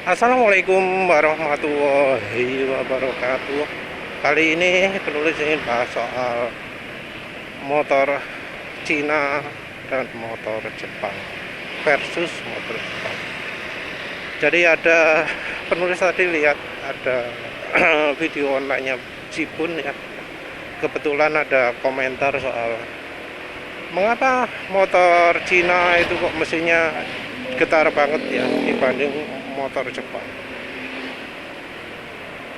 Assalamualaikum warahmatullahi wabarakatuh. Kali ini penulis ingin bahas soal motor Cina dan motor Jepang versus motor Jepang. Jadi ada penulis tadi lihat ada video online-nya Jibun ya. Kebetulan ada komentar soal mengapa motor Cina itu kok mesinnya getar banget ya dibanding motor Jepang.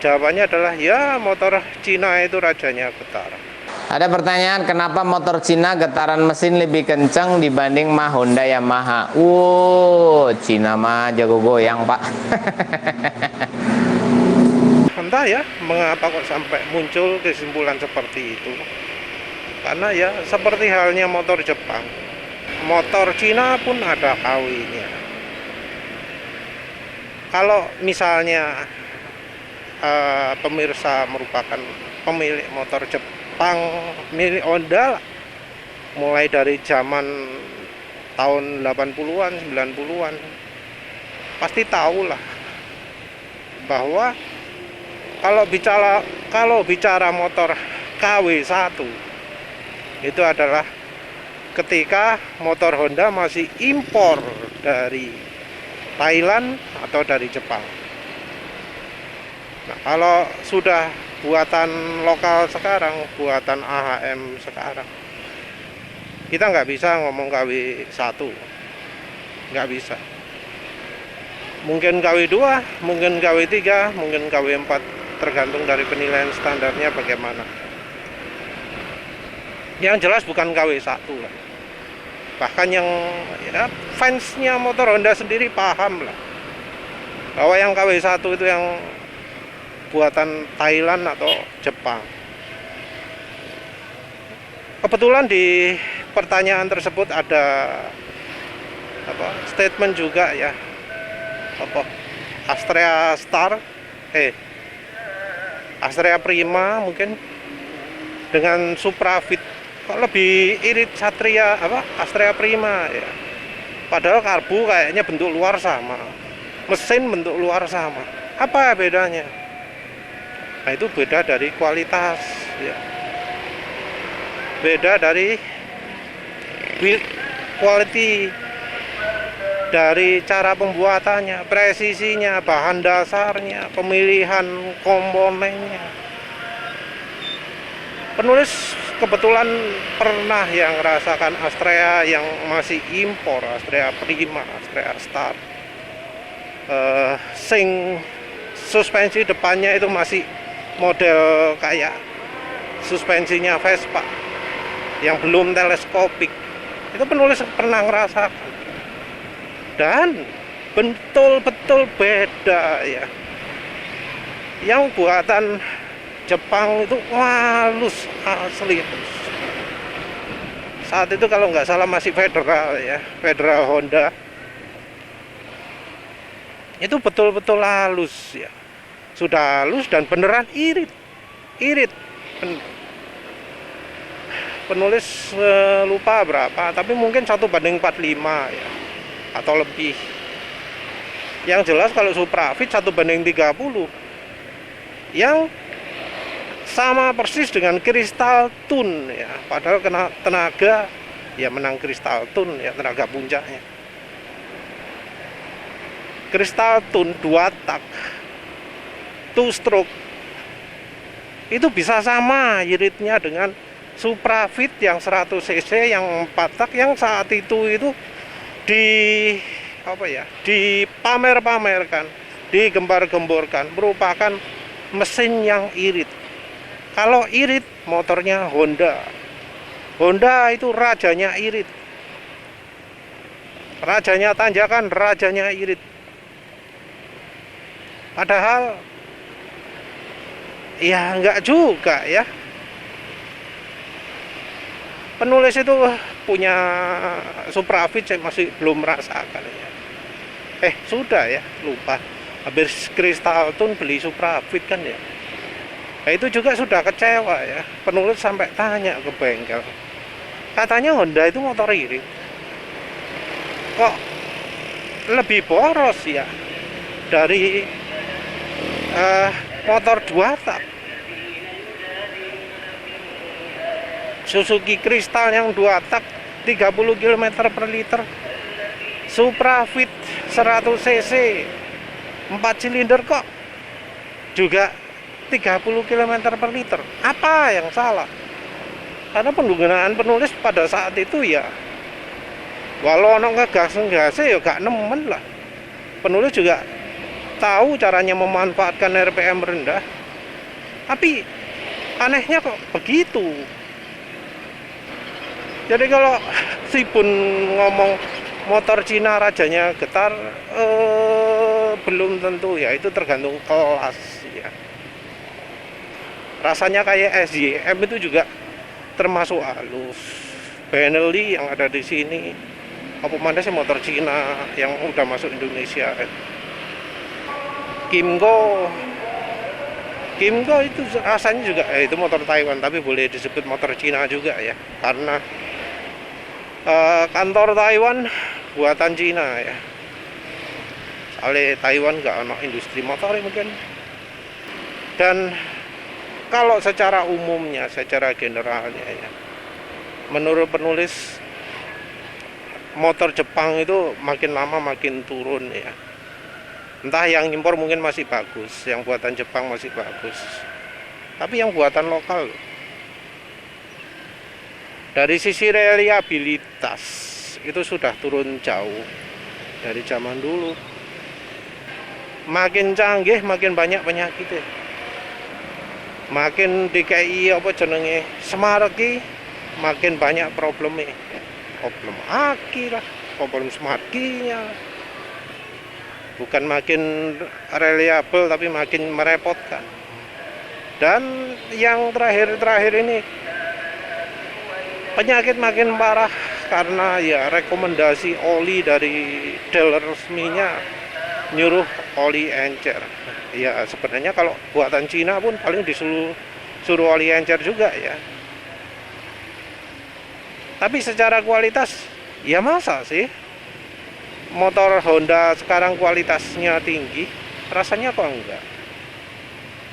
Jawabannya adalah ya motor Cina itu rajanya getar. Ada pertanyaan, kenapa motor Cina getaran mesin lebih kencang dibanding Honda Yamaha? Cina mah jago goyang, Pak. Entah ya mengapa kok sampai muncul kesimpulan seperti itu. Karena ya seperti halnya motor Jepang, motor Cina pun ada KW-nya. Kalau misalnya pemirsa merupakan pemilik motor Jepang milik Honda, mulai dari zaman tahun 80-an, 90-an, pasti tahulah bahwa kalau bicara motor KW1 itu adalah ketika motor Honda masih impor dari Thailand atau dari Jepang. Nah, kalau sudah buatan lokal sekarang, buatan AHM sekarang, kita nggak bisa ngomong KW1, nggak bisa. Mungkin KW2, mungkin KW3, mungkin KW4, tergantung dari penilaian standarnya bagaimana. Yang jelas bukan KW1 lah. Bahkan yang ya, fansnya motor Honda sendiri paham lah bahwa yang KW1 itu yang buatan Thailand atau Jepang. Kebetulan di pertanyaan tersebut ada statement juga ya, Astrea Prima mungkin dengan Supravit. Kok lebih irit Astrea Prima ya. Padahal karbu kayaknya bentuk luar sama, mesin bentuk luar sama. Apa bedanya? Nah, itu beda dari kualitas ya. Beda dari build quality, dari cara pembuatannya, presisinya, bahan dasarnya, pemilihan komponennya. Penulis kebetulan pernah yang merasakan Astrea yang masih impor, Astrea Prima, Astrea Star. Suspensi depannya itu masih model kayak suspensinya Vespa yang belum teleskopik. Itu penulis pernah merasakan. Dan betul-betul beda ya. Yang buatan Jepang itu halus asli. Saat itu kalau nggak salah masih Federal ya, Federal Honda. Itu betul-betul halus ya. Sudah halus dan beneran irit. Penulis lupa berapa, tapi mungkin 1:45 ya, atau lebih. Yang jelas kalau Supravit 1:30. Yang sama persis dengan Crystal Tune ya, padahal kena tenaga ya menang Crystal Tune ya, tenaga puncaknya. Crystal Tune 2 tak 2 stroke itu bisa sama iritnya dengan Supravit yang 100 cc yang 4 tak yang saat itu dipamer-pamerkan, digembar-gemborkan merupakan mesin yang irit. Kalau irit motornya Honda itu rajanya irit, rajanya tanjakan, rajanya irit. Padahal ya enggak juga ya. Penulis itu punya Supravit, saya masih belum merasakan ya. Sudah ya, lupa. Habis Crystal Tune beli Supravit kan ya. Nah, itu juga sudah kecewa ya. Penulis sampai tanya ke bengkel. Katanya Honda itu motor irit. Kok lebih boros ya? dari motor 2 tak. Suzuki Crystal yang 2 tak 30 km per liter, Supra Fit 100 cc 4 silinder kok juga 30 km per liter. Apa yang salah? Karena penggunaan penulis pada saat itu ya, walau ono ngegas ya gak nemen lah. Penulis juga tahu caranya memanfaatkan RPM rendah, tapi anehnya kok begitu. Jadi kalau si Bun ngomong motor Cina rajanya getar, belum tentu ya, itu tergantung kelas ya. Rasanya kayak SJM itu juga termasuk halus. Benelli yang ada di sini, apa mana sih motor Cina yang udah masuk Indonesia. Kimco itu rasanya juga itu motor Taiwan, tapi boleh disebut motor Cina juga ya, karena kantor Taiwan buatan Cina ya. Soalnya Taiwan nggak ada industri motor mungkin. Dan kalau secara umumnya, secara generalnya ya, menurut penulis, motor Jepang itu makin lama makin turun ya. Entah yang impor mungkin masih bagus, yang buatan Jepang masih bagus, tapi yang buatan lokal dari sisi reliabilitas itu sudah turun jauh dari zaman dulu. Makin canggih makin banyak penyakitnya, makin DKI apa jenenge semarki makin banyak problemnya, problem aki lah, problem semarkinya. Bukan makin reliable tapi makin merepotkan. Dan yang terakhir ini, penyakit makin parah karena ya rekomendasi oli dari dealer resminya nyuruh oli encer. Ya sebenarnya kalau buatan Cina pun paling disuruh oli encer juga ya. Tapi secara kualitas ya masa sih motor Honda sekarang kualitasnya tinggi, rasanya kok enggak.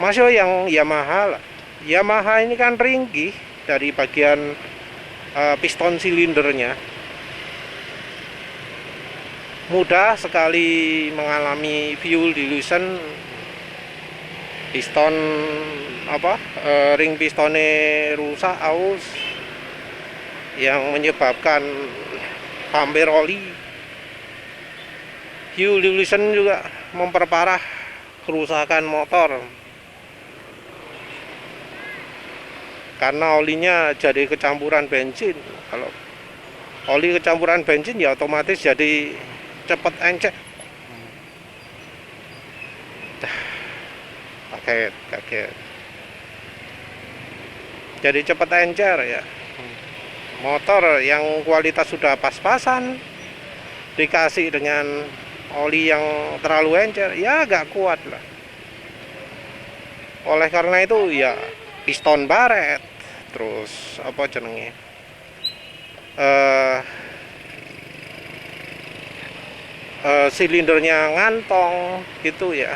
Masih yang Yamaha lah. Yamaha ini kan ringkih dari bagian piston silindernya, mudah sekali mengalami fuel dilution, piston ring pistonnya rusak aus yang menyebabkan hampir oli. Fuel dilution juga memperparah kerusakan motor karena olinya jadi kecampuran bensin. Kalau oli kecampuran bensin ya otomatis jadi cepat encer. Kaget. Jadi cepat encer ya. Motor yang kualitas sudah pas-pasan dikasih dengan oli yang terlalu encer, ya agak kuat lah. Oleh karena itu ya piston baret, terus apa jenenge, silindernya ngantong gitu ya.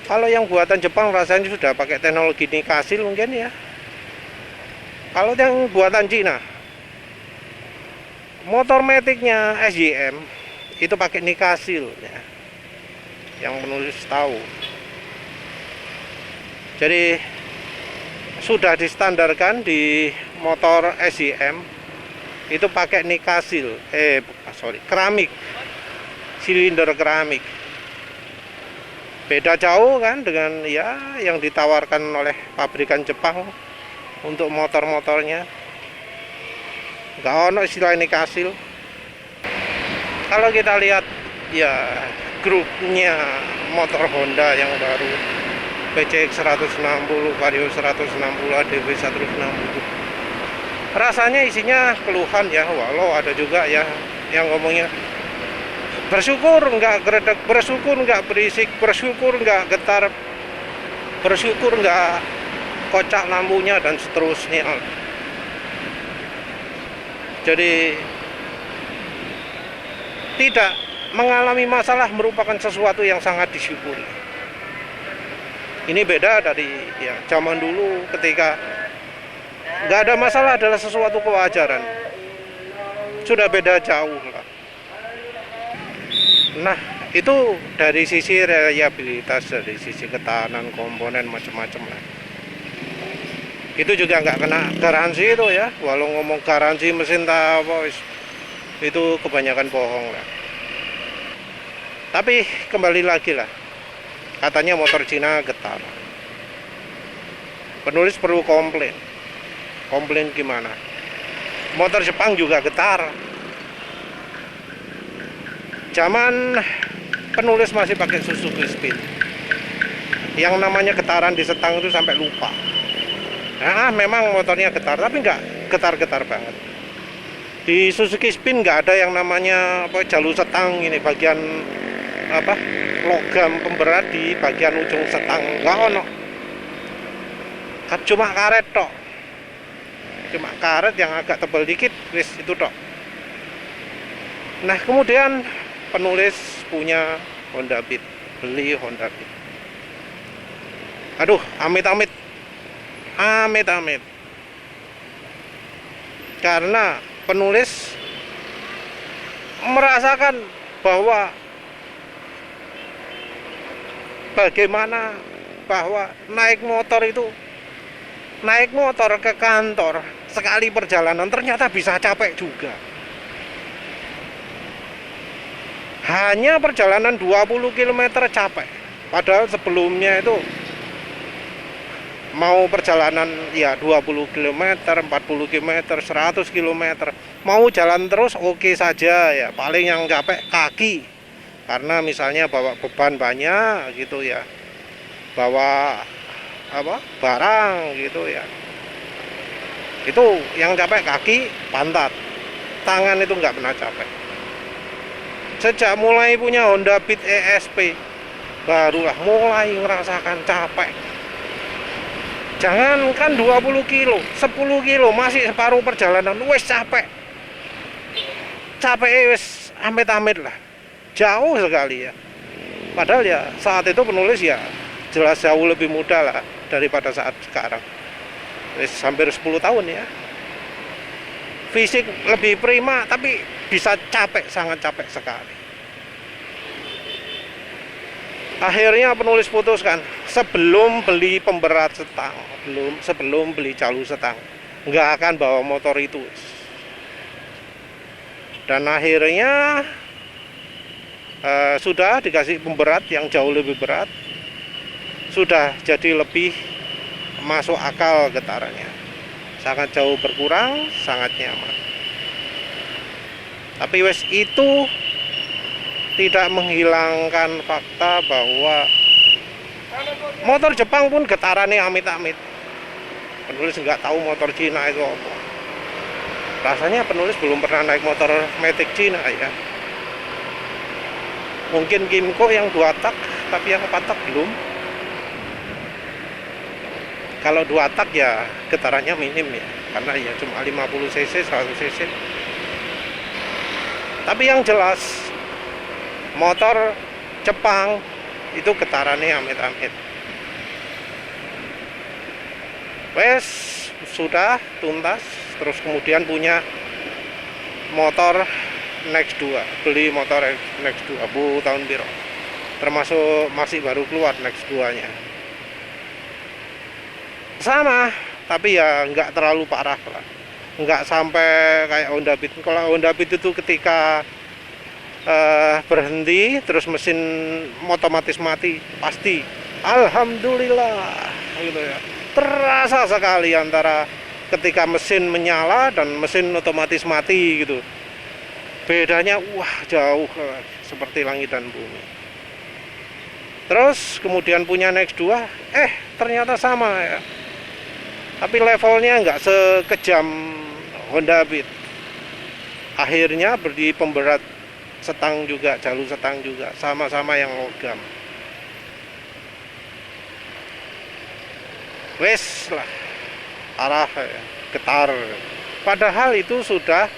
Kalau yang buatan Jepang rasanya sudah pakai teknologi nikasil mungkin ya. Kalau yang buatan Cina, motor metiknya SJM itu pakai nikasil ya, yang penulis tahu. Jadi sudah distandarkan di motor SJM itu pakai nikasil, keramik, silinder keramik. Beda jauh kan dengan ya yang ditawarkan oleh pabrikan Jepang untuk motor-motornya. Gak ono istilah nikasil. Kalau kita lihat ya grupnya motor Honda yang baru, PCX 160, Vario 160, ADV 160, rasanya isinya keluhan ya. Walau ada juga ya yang ngomongnya bersyukur nggak geredek, bersyukur nggak berisik, bersyukur nggak getar, bersyukur nggak kocak lampunya dan seterusnya. Jadi tidak mengalami masalah merupakan sesuatu yang sangat disyukuri. Ini beda dari ya zaman dulu ketika nggak ada masalah adalah sesuatu kewajaran. Sudah beda jauh lah. Nah, itu dari sisi reliabilitas, dari sisi ketahanan komponen macam-macam lah. Itu juga nggak kena garansi itu ya. Walau ngomong garansi mesin apa, itu kebanyakan bohong lah. Tapi kembali lagi lah, katanya motor Cina getar. Penulis perlu komplain. Komplain gimana? Motor Jepang juga getar. Zaman penulis masih pakai Suzuki Spin. Yang namanya getaran di setang itu sampai lupa. Nah, memang motornya getar, tapi nggak getar-getar banget. Di Suzuki Spin nggak ada yang namanya jalur setang ini, bagian logam pemberat di bagian ujung setang, nggak ono. Cuma karet tok, cuma karet yang agak tebal dikit, wis itu tok. Nah, kemudian penulis punya Honda Beat, beli Honda Beat. Aduh, amit-amit, amit-amit, karena penulis merasakan bahwa bagaimana bahwa naik motor ke kantor sekali perjalanan ternyata bisa capek juga. Hanya perjalanan 20 km capek. Padahal sebelumnya itu mau perjalanan ya 20 km, 40 km, 100 km. Mau jalan terus oke saja ya. Paling yang capek kaki. Karena misalnya bawa beban banyak gitu ya. Bawa barang gitu ya. Itu yang capek kaki, pantat. Tangan itu nggak pernah capek. Sejak mulai punya Honda Beat ESP, barulah mulai ngerasakan capek. Jangankan 20 kilo, 10 kilo masih separuh perjalanan, wes capek. Capek wes amit-amit lah. Jauh sekali ya. Padahal ya saat itu penulis ya jelas jauh lebih muda lah daripada saat sekarang. Wes hampir 10 tahun ya. Fisik lebih prima tapi bisa capek, sangat capek sekali. Akhirnya penulis putuskan sebelum beli pemberat setang, sebelum beli jalur setang, nggak akan bawa motor itu. Dan akhirnya sudah dikasih pemberat yang jauh lebih berat, sudah jadi lebih masuk akal getarannya, sangat jauh berkurang, sangat nyaman. Tapi wes itu tidak menghilangkan fakta bahwa motor Jepang pun getarannya amit-amit. Penulis nggak tahu motor Cina itu apa. Rasanya penulis belum pernah naik motor Matic Cina ya. Mungkin Kimco yang 2 tak, tapi yang 4 tak belum. Kalau 2 tak ya getarannya minim ya, karena ya cuma 50 cc, 100 cc. Tapi yang jelas motor Jepang itu getarannya amit-amit. Wes sudah tuntas, terus kemudian punya motor Next 2, beli motor Next 2 tahun biru, termasuk masih baru keluar Next 2 nya sama, tapi ya nggak terlalu parah lah, nggak sampai kayak Honda Beat. Kalau Honda Beat itu ketika berhenti terus mesin otomatis mati, pasti alhamdulillah gitu ya, terasa sekali antara ketika mesin menyala dan mesin otomatis mati gitu. Bedanya wah jauh, seperti langit dan bumi. Terus kemudian punya Next 2, ternyata sama ya. Tapi levelnya nggak sekejam Honda Beat. Akhirnya beli pemberat setang juga, jalur setang juga, sama-sama yang logam. Wes lah, arah ya, getar. Padahal itu sudah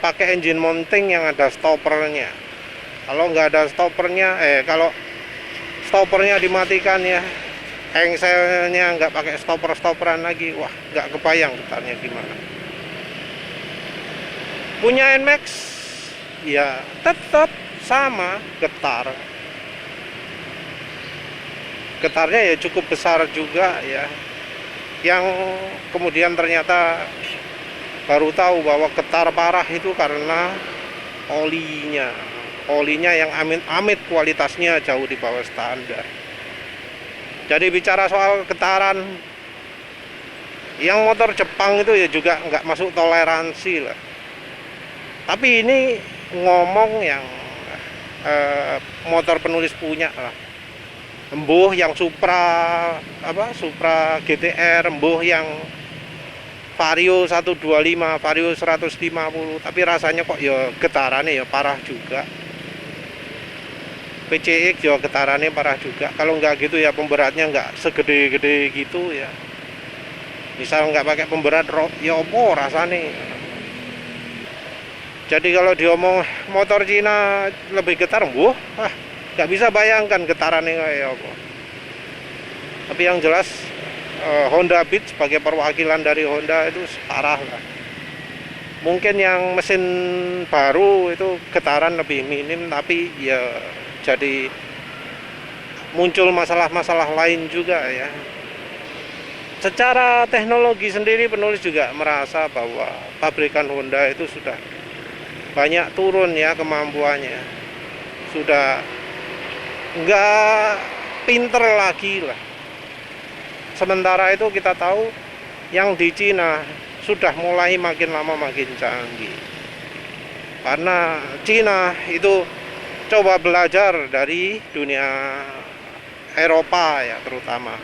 pakai engine mounting yang ada stoppernya. Kalau nggak ada stoppernya, kalau stoppernya dimatikan ya, engselnya nggak pakai stopperan lagi, wah nggak kebayang getarnya gimana. Punya NMAX ya tetap sama getarnya ya cukup besar juga ya, yang kemudian ternyata baru tahu bahwa getar parah itu karena olinya yang amit kualitasnya jauh di bawah standar. Jadi bicara soal getaran, yang motor Jepang itu ya juga nggak masuk toleransi lah. Tapi ini ngomong yang motor penulis punya lah. Embuh yang Supra GTR, embuh yang Vario 125, Vario 150, tapi rasanya kok ya getarannya ya parah juga. PCX ya getarannya parah juga. Kalau nggak gitu ya pemberatnya nggak segede-gede gitu ya. Misal nggak pakai pemberat ya opo rasanya. Jadi kalau diomong motor Cina lebih getar, nggak bisa bayangkan getarannya kayak apa. Tapi yang jelas Honda Beat sebagai perwakilan dari Honda itu parah lah. Mungkin yang mesin baru itu getaran lebih minim, tapi ya jadi muncul masalah-masalah lain juga ya. Secara teknologi sendiri penulis juga merasa bahwa pabrikan Honda itu sudah banyak turun ya kemampuannya, sudah nggak pinter lagi lah. Sementara itu kita tahu yang di Cina sudah mulai makin lama makin canggih, karena Cina itu coba belajar dari dunia Eropa ya, terutama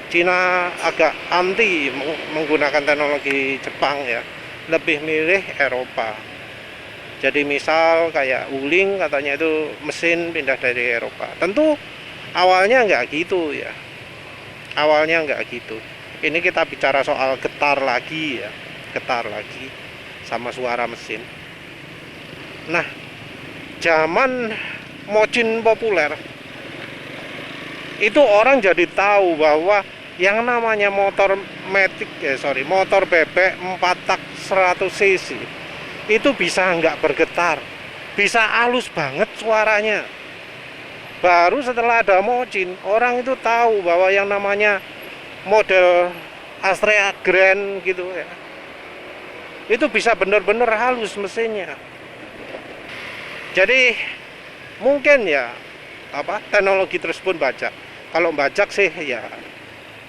Cina agak anti menggunakan teknologi Jepang ya, lebih milih Eropa. Jadi misal kayak Wuling katanya itu mesin pindah dari Eropa. Tentu awalnya nggak gitu ya. Awalnya nggak gitu. Ini kita bicara soal getar lagi ya. Getar lagi sama suara mesin. Nah, zaman Mochin populer itu orang jadi tahu bahwa yang namanya motor motor bebek 4 tak 100 cc itu bisa nggak bergetar, bisa halus banget suaranya. Baru setelah ada Mochin, orang itu tahu bahwa yang namanya model Astrea Grand gitu ya, itu bisa benar-benar halus mesinnya. Jadi mungkin ya teknologi terus pun bajak. Kalau bajak sih ya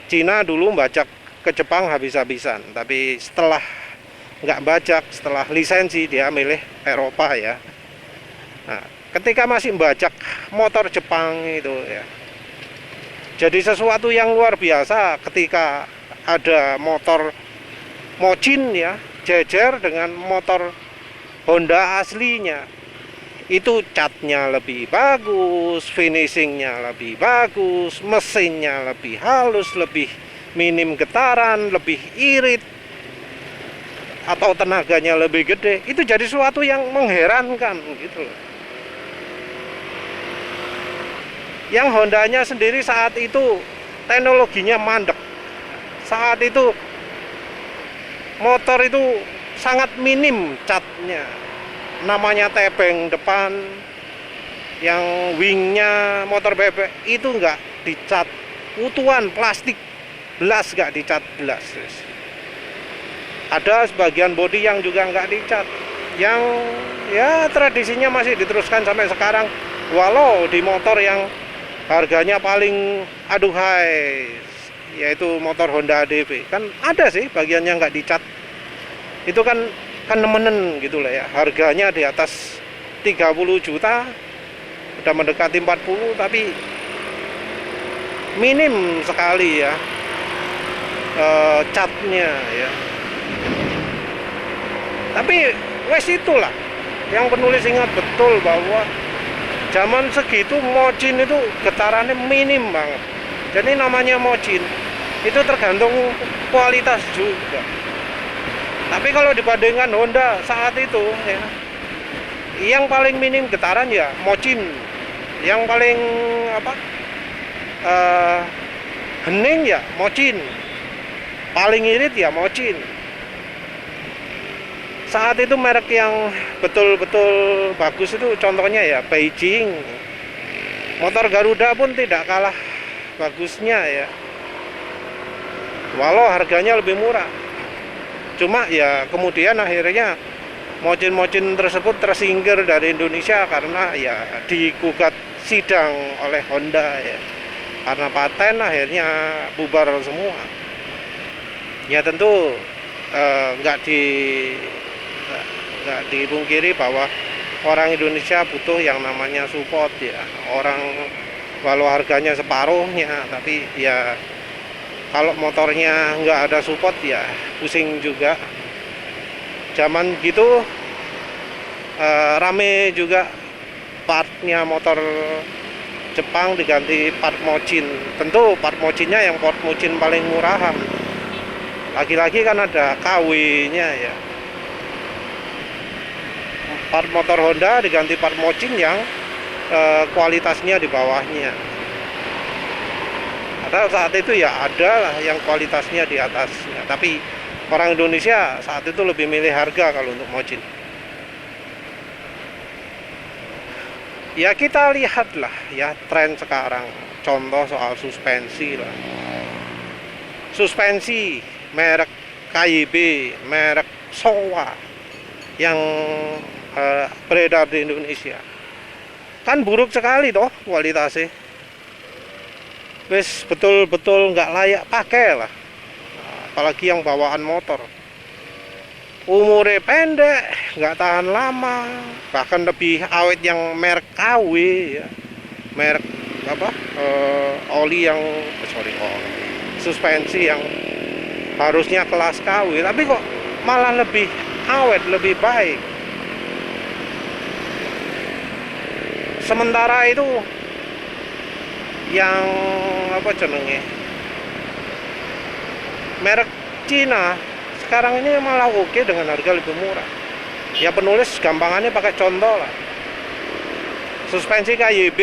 Cina dulu bajak ke Jepang habis-habisan, tapi setelah nggak bajak, setelah lisensi dia milih Eropa ya. Nah, ketika masih bajak motor Jepang itu ya, jadi sesuatu yang luar biasa ketika ada motor Mochin ya jejer dengan motor Honda aslinya. Itu catnya lebih bagus, finishingnya lebih bagus, mesinnya lebih halus, lebih minim getaran, lebih irit, atau tenaganya lebih gede. Itu jadi sesuatu yang mengherankan gitu loh. Yang Hondanya sendiri saat itu teknologinya mandek. Saat itu motor itu sangat minim catnya. Namanya tebeng depan, yang wingnya motor bebek itu nggak dicat, utuhan plastik belas, nggak dicat belas. Ada sebagian bodi yang juga nggak dicat, yang ya tradisinya masih diteruskan sampai sekarang, walau di motor yang harganya paling aduhai, yaitu motor Honda ADV, kan ada sih bagian yang nggak dicat. Itu kan nemenen gitu lah ya, harganya di atas 30 juta, udah mendekati 40, tapi minim sekali ya catnya ya. Tapi wes itulah yang penulis ingat betul bahwa zaman segitu Mochin itu getarannya minim banget. Jadi namanya Mochin itu tergantung kualitas juga. Tapi kalau dibandingkan Honda saat itu ya, yang paling minim getaran ya Mochin, yang paling apa hening ya Mochin, paling irit ya Mochin. Saat itu merek yang betul-betul bagus itu contohnya ya Beijing. Motor Garuda pun tidak kalah bagusnya ya, walau harganya lebih murah. Cuma ya kemudian akhirnya Mochin tersebut tersingkir dari Indonesia karena ya digugat sidang oleh Honda ya. Karena paten akhirnya bubar semua. Ya tentu nggak dipungkiri bahwa orang Indonesia butuh yang namanya support ya. Orang walau harganya separuhnya, tapi ya kalau motornya nggak ada support ya pusing juga. Zaman gitu rame juga partnya motor Jepang diganti part Mochin. Tentu part Mochinnya yang part Mochin paling murahan. Lagi-lagi kan ada KW-nya ya. Part motor Honda diganti part Mochin yang kualitasnya di bawahnya. Padahal saat itu ya ada lah yang kualitasnya di atasnya. Tapi orang Indonesia saat itu lebih milih harga kalau untuk Mochin. Ya kita lihatlah ya tren sekarang. Contoh soal suspensi lah. Suspensi merek KYB, merek Showa yang beredar di Indonesia. Kan buruk sekali toh kualitasnya. Wes betul-betul nggak layak pakai lah. Apalagi yang bawaan motor. Umurnya pendek, nggak tahan lama, bahkan lebih awet yang merek KW ya, merek apa oli yang suspensi yang harusnya kelas KW, tapi kok malah lebih awet, lebih baik. Sementara itu yang apa jenenge merek Cina sekarang ini malah oke dengan harga lebih murah. Ya penulis gampangannya pakai contoh lah. Suspensi KYB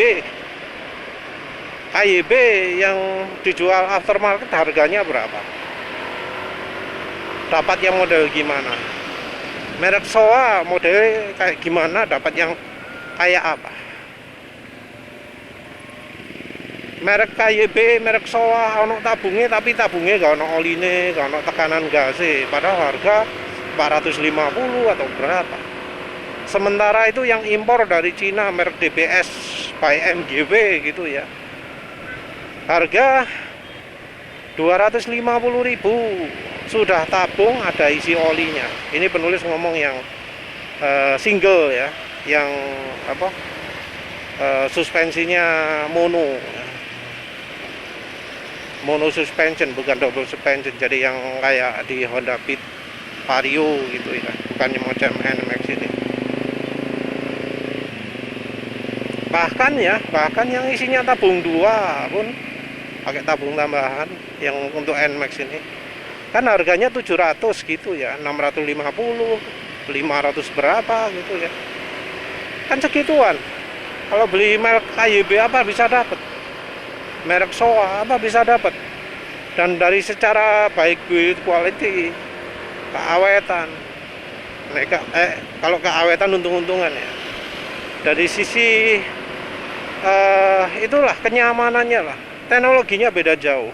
yang dijual aftermarket harganya berapa? Dapat yang model gimana? Merek Showa modelnya kayak gimana? Dapat yang kayak apa? Merek KYB, merek Showa ono tabungnya, tapi tabungnya gak ono oline, gak ono tekanan gasnya, padahal harga 450 atau berapa. Sementara itu yang impor dari Cina merek DBS by MGW gitu ya, harga 250.000, sudah tabung, ada isi olinya. Ini penulis ngomong yang single ya, yang apa suspensinya mono suspension, bukan double suspension, jadi yang kayak di Honda Beat Vario gitu ya, bukan macam NMAX ini. Bahkan yang isinya tabung 2 pun pakai tabung tambahan yang untuk NMAX ini kan harganya 700 gitu ya, 650, 500 berapa gitu ya, kan segituan. Kalau beli merek KYB apa bisa dapat, merek Showa apa bisa dapat. Dan dari secara baik build quality, keawetan, kalau keawetan untung-untungan ya, dari sisi itulah kenyamanannya lah, teknologinya beda jauh.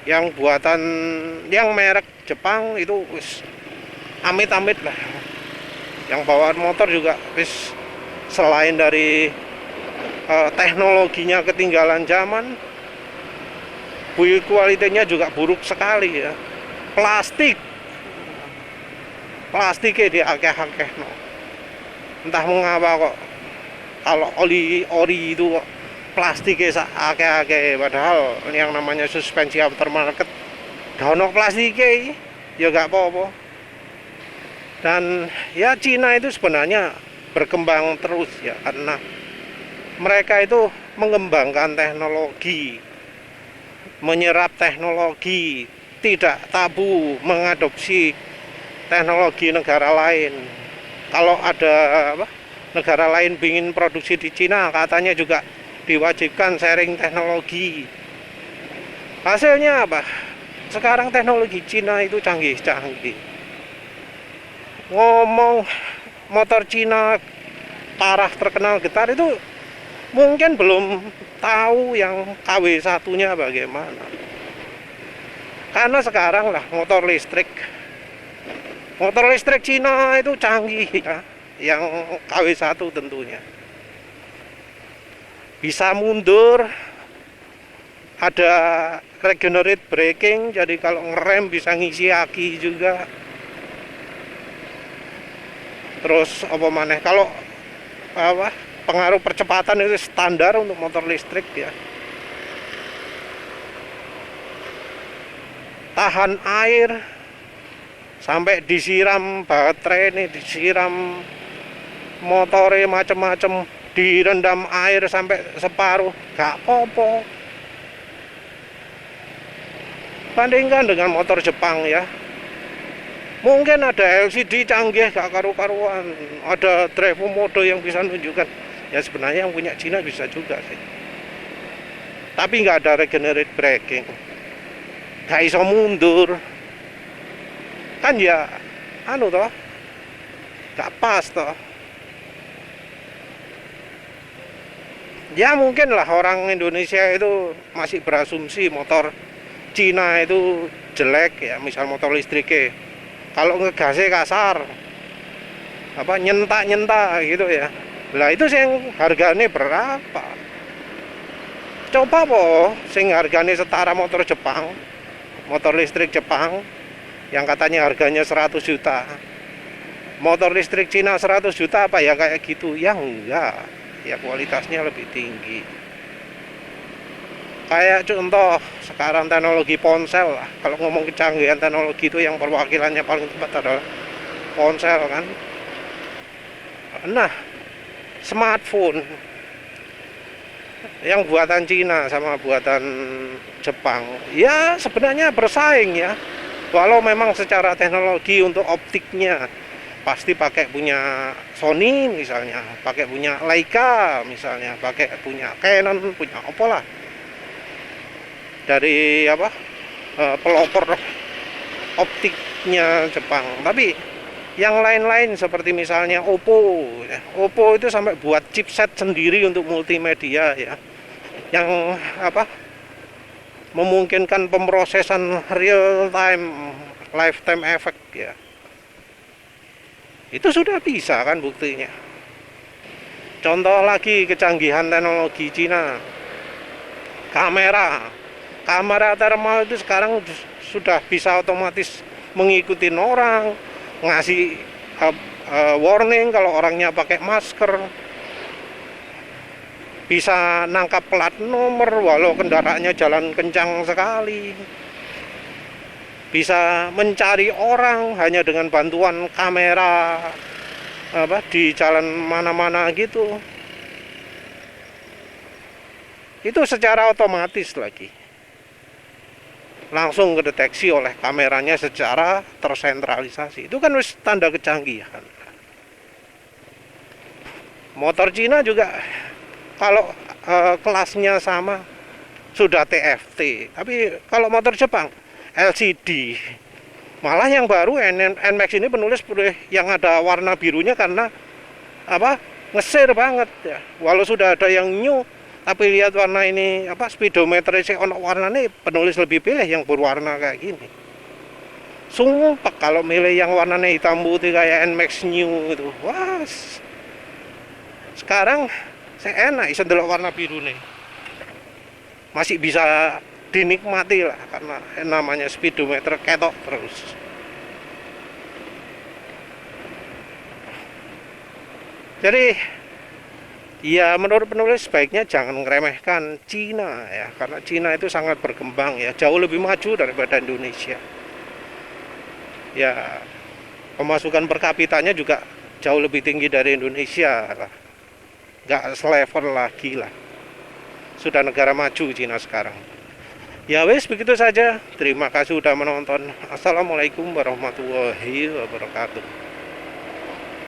Yang buatan yang merek Jepang itu wis amit-amit lah. Yang bawaan motor juga wis selain dari teknologinya ketinggalan zaman, build kualitinya juga buruk sekali ya. Plastiknya di akeh-akeh no. Entah mengapa kok kalau oli ori itu kok plastiknya akeh-akeh, padahal yang namanya suspensi aftermarket dono plastiknya ya gak apa-apa. Dan ya Cina itu sebenarnya berkembang terus ya, karena mereka itu mengembangkan teknologi, menyerap teknologi, tidak tabu mengadopsi teknologi negara lain. Kalau ada negara lain ingin produksi di Cina, katanya juga diwajibkan sharing teknologi. Hasilnya apa? Sekarang teknologi Cina itu canggih-canggih. Ngomong motor Cina parah terkenal getar itu mungkin belum tahu yang KW1-nya bagaimana. Karena sekarang lah motor listrik Cina itu canggih ya, yang KW1 tentunya. Bisa mundur, ada regenerate braking, jadi kalau ngerem bisa ngisi aki juga. Terus apa maneh, kalau pengaruh percepatan itu standar untuk motor listrik ya. Tahan air, sampai disiram baterai ini, disiram motornya macem-macem, direndam air sampai separuh, gak apa-apa. Bandingkan dengan motor Jepang ya, mungkin ada LCD canggih gak karu-karuan, ada drive mode yang bisa menunjukkan. Ya sebenarnya yang punya Cina bisa juga sih, tapi nggak ada regenerate braking, gak iso mundur kan ya, toh gak pas toh. Ya mungkin lah orang Indonesia itu masih berasumsi motor Cina itu jelek ya, misal motor listriknya kalau ngegasnya kasar, nyentak gitu ya. Lah itu sing harganya berapa? Coba sing harganya setara motor Jepang, motor listrik Jepang yang katanya harganya 100 juta, motor listrik Cina 100 juta apa ya kayak gitu? Ya enggak, ya kualitasnya lebih tinggi. Kayak contoh sekarang teknologi ponsel lah. Kalau ngomong kecanggihan teknologi itu yang perwakilannya paling tepat adalah ponsel kan. Nah, smartphone yang buatan Cina sama buatan Jepang ya sebenarnya bersaing ya. Walau memang secara teknologi untuk optiknya pasti pakai punya Sony misalnya, pakai punya Leica misalnya, pakai punya Canon, punya Oppo lah. Dari pelopor optiknya Jepang. Tapi yang lain-lain seperti misalnya Oppo itu sampai buat chipset sendiri untuk multimedia ya, yang memungkinkan pemrosesan real time, lifetime effect ya. Itu sudah bisa kan buktinya. Contoh lagi kecanggihan teknologi Cina, kamera thermal itu sekarang sudah bisa otomatis mengikuti orang, ngasih warning kalau orangnya pakai masker, bisa nangkap plat nomor walau kendaraannya jalan kencang sekali, bisa mencari orang hanya dengan bantuan kamera di jalan mana-mana gitu. Itu secara otomatis lagi, langsung kedeteksi oleh kameranya secara tersentralisasi. Itu kan wis tanda kecanggihan. Motor Cina juga kalau kelasnya sama sudah TFT, tapi kalau motor Jepang LCD. Malah yang baru NMAX ini penulis yang ada warna birunya karena ngeser banget ya. Walau sudah ada yang new, tapi lihat warna ini speedometer sih ono warnanya, penulis lebih pilih yang berwarna kayak gini. Sumpah kalau milih yang warnanya hitam putih kayak NMAX New itu, wah. Sekarang saya enak bisa ndelok warna biru nih. Masih bisa dinikmati lah karena namanya speedometer ketok terus. Jadi ya menurut penulis sebaiknya jangan ngeremehkan Cina ya, karena Cina itu sangat berkembang ya, jauh lebih maju daripada Indonesia. Ya pemasukan per kapitanya juga jauh lebih tinggi dari Indonesia lah. Nggak selevel lagi lah. Sudah negara maju Cina sekarang. Ya wes begitu saja. Terima kasih sudah menonton. Assalamualaikum warahmatullahi wabarakatuh.